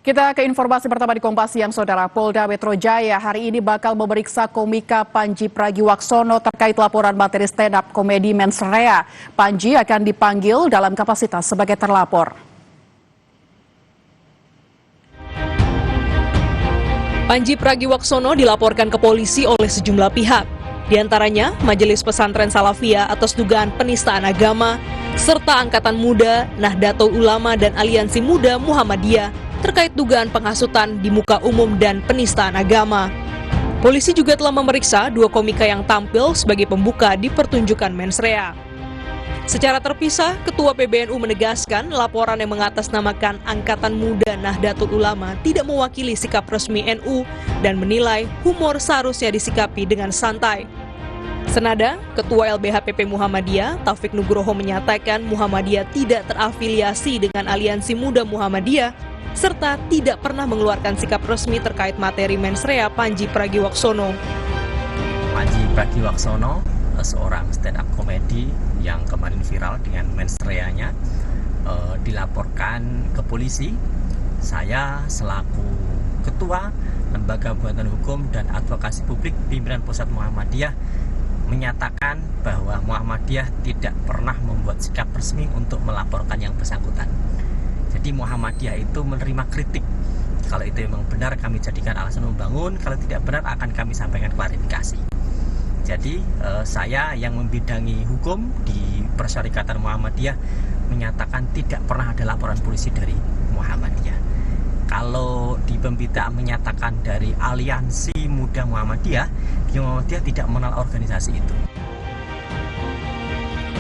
Kita ke informasi pertama di Kompas Siang, Saudara. Polda Metro Jaya hari ini bakal memeriksa komika Panji Pragiwaksono terkait laporan materi stand-up komedi Mensrea. Panji akan dipanggil dalam kapasitas sebagai terlapor. Panji Pragiwaksono dilaporkan ke polisi oleh sejumlah pihak. Di antaranya Majelis Pesantren Salafiyah atas dugaan penistaan agama, serta Angkatan Muda, Nahdlatul Ulama, dan Aliansi Muda Muhammadiyah terkait dugaan penghasutan di muka umum dan penistaan agama. Polisi juga telah memeriksa dua komika yang tampil sebagai pembuka di pertunjukan Mensrea. Secara terpisah, Ketua PBNU menegaskan laporan yang mengatasnamakan Angkatan Muda Nahdlatul Ulama tidak mewakili sikap resmi NU dan menilai humor seharusnya disikapi dengan santai. Senada, Ketua LBH-PP Muhammadiyah, Taufik Nugroho menyatakan Muhammadiyah tidak terafiliasi dengan Aliansi Muda Muhammadiyah, serta tidak pernah mengeluarkan sikap resmi terkait materi Mensrea Panji Pragiwaksono. Panji Pragiwaksono, seorang stand-up komedi yang kemarin viral dengan Mensreanya, dilaporkan ke polisi. Saya selaku Ketua Lembaga Bantuan Hukum dan Advokasi Publik Pimpinan Pusat Muhammadiyah menyatakan bahwa Muhammadiyah tidak pernah membuat sikap resmi untuk melaporkan yang bersangkutan. Jadi Muhammadiyah itu menerima kritik. Kalau itu memang benar kami jadikan alasan membangun, kalau tidak benar akan kami sampaikan klarifikasi. Jadi saya yang membidangi hukum di Persyarikatan Muhammadiyah menyatakan tidak pernah ada laporan polisi dari Muhammadiyah. Kalau di pemberitaan menyatakan dari Aliansi Muda Muhammadiyah, Muhammadiyah tidak mengenal organisasi itu.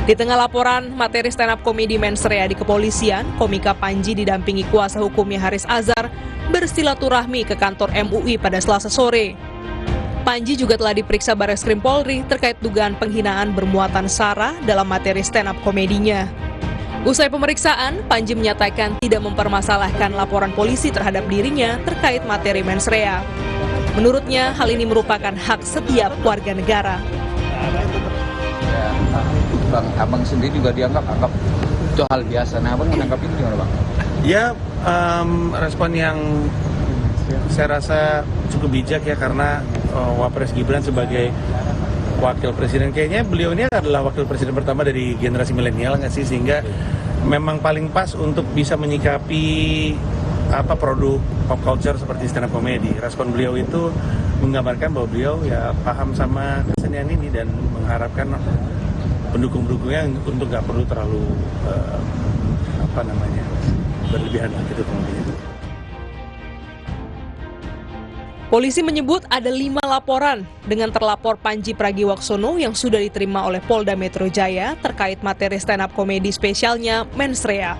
Di tengah laporan materi stand-up komedi Mensrea di kepolisian, komika Panji didampingi kuasa hukumnya Haris Azhar bersilaturahmi ke kantor MUI pada Selasa sore. Panji juga telah diperiksa Barreskrim Polri terkait dugaan penghinaan bermuatan sara dalam materi stand-up komedinya. Usai pemeriksaan, Panji menyatakan tidak mempermasalahkan laporan polisi terhadap dirinya terkait materi Mensrea. Menurutnya, hal ini merupakan hak setiap warga negara. Bang, abang sendiri juga dianggap itu hal biasa. Nah, abang menangkap itu gimana, Bang? Ya, respon yang saya rasa cukup bijak ya, karena Wapres Gibran sebagai wakil presiden, kayaknya beliau ini adalah wakil presiden pertama dari generasi milenial nggak sih, sehingga memang paling pas untuk bisa menyikapi produk pop culture seperti stand up comedy. Respon beliau itu menggambarkan bahwa beliau ya paham sama kesenian ini dan mengharapkan pendukung-pendukungnya untuk nggak perlu terlalu berlebihan gitu kemudian. Polisi menyebut ada 5 laporan dengan terlapor Panji Pragiwaksono yang sudah diterima oleh Polda Metro Jaya terkait materi stand-up komedi spesialnya Mensrea.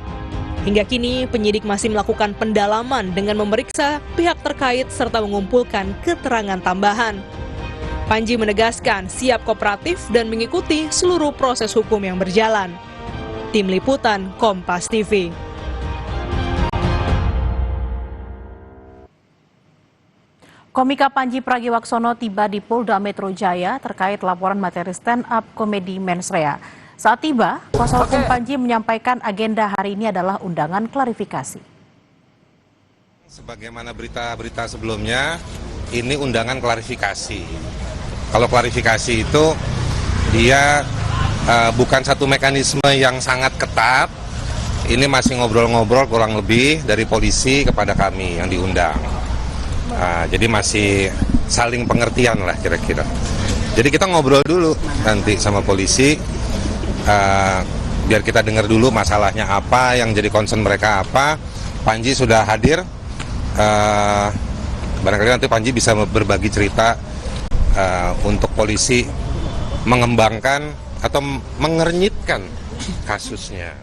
Hingga kini, penyidik masih melakukan pendalaman dengan memeriksa pihak terkait serta mengumpulkan keterangan tambahan. Panji menegaskan siap kooperatif dan mengikuti seluruh proses hukum yang berjalan. Tim Liputan Kompas TV. Komika Panji Pragiwaksono tiba di Polda Metro Jaya terkait laporan materi stand-up komedi Mensrea. Saat tiba, kuasa hukum Panji menyampaikan agenda hari ini adalah undangan klarifikasi. Sebagaimana berita-berita sebelumnya, ini undangan klarifikasi. Kalau klarifikasi itu dia bukan satu mekanisme yang sangat ketat. Ini masih ngobrol-ngobrol kurang lebih dari polisi kepada kami yang diundang. Jadi masih saling pengertian lah kira-kira. Jadi kita ngobrol dulu nanti sama polisi, biar kita dengar dulu masalahnya apa, yang jadi concern mereka apa. Panji sudah hadir, barangkali nanti Panji bisa berbagi cerita untuk polisi mengembangkan atau mengernyitkan kasusnya.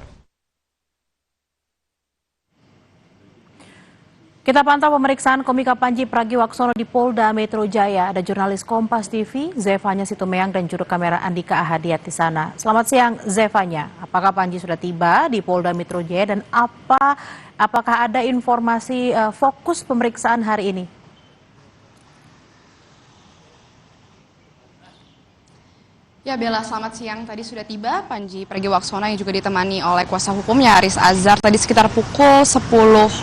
Kita pantau pemeriksaan komika Panji Pragiwaksono di Polda Metro Jaya. Ada jurnalis Kompas TV, Zevanya Situmeyang, dan juru kamera Andika Ahadiat di sana. Selamat siang, Zevanya. Apakah Panji sudah tiba di Polda Metro Jaya dan apakah ada informasi fokus pemeriksaan hari ini? Ya Bella, selamat siang. Tadi sudah tiba Panji Pragiwaksono yang juga ditemani oleh kuasa hukumnya Aris Azhar. Tadi sekitar pukul 10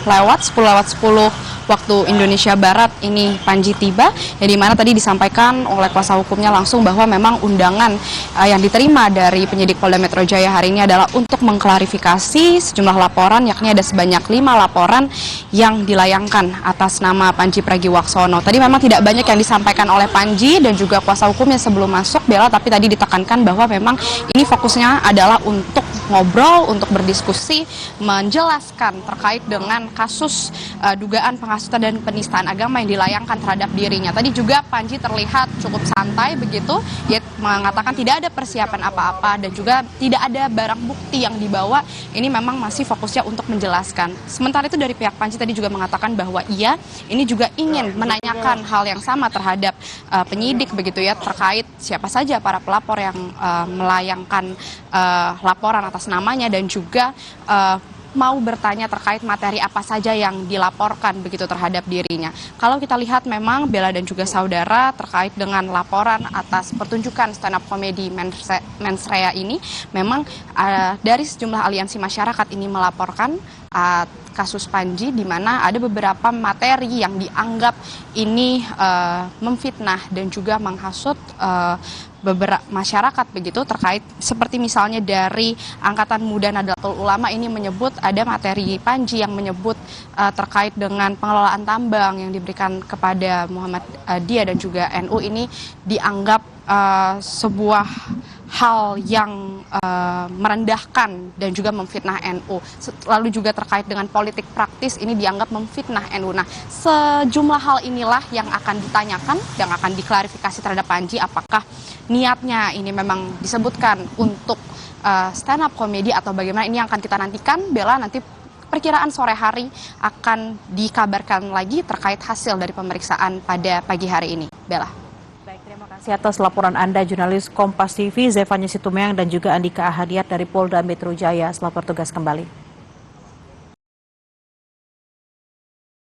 lewat 10 waktu Indonesia Barat ini Panji tiba. Ya, di mana tadi disampaikan oleh kuasa hukumnya langsung bahwa memang undangan yang diterima dari penyidik Polda Metro Jaya hari ini adalah untuk mengklarifikasi sejumlah laporan, yakni ada sebanyak 5 laporan yang dilayangkan atas nama Panji Pragiwaksono. Tadi memang tidak banyak yang disampaikan oleh Panji dan juga kuasa hukumnya sebelum masuk, Bella, tapi tadi ditekankan bahwa memang ini fokusnya adalah untuk ngobrol, untuk berdiskusi, menjelaskan terkait dengan kasus dugaan penghasutan dan penistaan agama yang dilayangkan terhadap dirinya. Tadi juga Panji terlihat cukup santai begitu, dia mengatakan tidak ada persiapan apa-apa dan juga tidak ada barang bukti yang dibawa. Ini memang masih fokusnya untuk menjelaskan. Sementara itu dari pihak Panji tadi juga mengatakan bahwa ia ini juga ingin menanyakan hal yang sama terhadap penyidik begitu ya, terkait siapa saja para pelapor yang melayangkan laporan atas namanya dan juga mau bertanya terkait materi apa saja yang dilaporkan begitu terhadap dirinya. Kalau kita lihat memang Bella dan juga saudara terkait dengan laporan atas pertunjukan stand up comedy Mens Rea ini, memang dari sejumlah aliansi masyarakat ini melaporkan kasus Panji, di mana ada beberapa materi yang dianggap ini memfitnah dan juga menghasut beberapa masyarakat begitu, terkait seperti misalnya dari Angkatan Muda Nahdlatul Ulama ini menyebut ada materi Panji yang menyebut terkait dengan pengelolaan tambang yang diberikan kepada Muhammadiyah dan juga NU ini dianggap sebuah hal yang merendahkan dan juga memfitnah NU. Lalu juga terkait dengan politik praktis ini dianggap memfitnah NU. Nah, sejumlah hal inilah yang akan ditanyakan, yang akan diklarifikasi terhadap Panji, apakah niatnya ini memang disebutkan untuk stand up comedy atau bagaimana, ini yang akan kita nantikan. Bella, nanti perkiraan sore hari akan dikabarkan lagi terkait hasil dari pemeriksaan pada pagi hari ini. Bella. Terima kasih atas laporan Anda, jurnalis Kompas TV Zefanya Situmorang dan juga Andika Ahadiat dari Polda Metro Jaya. Selamat bertugas kembali.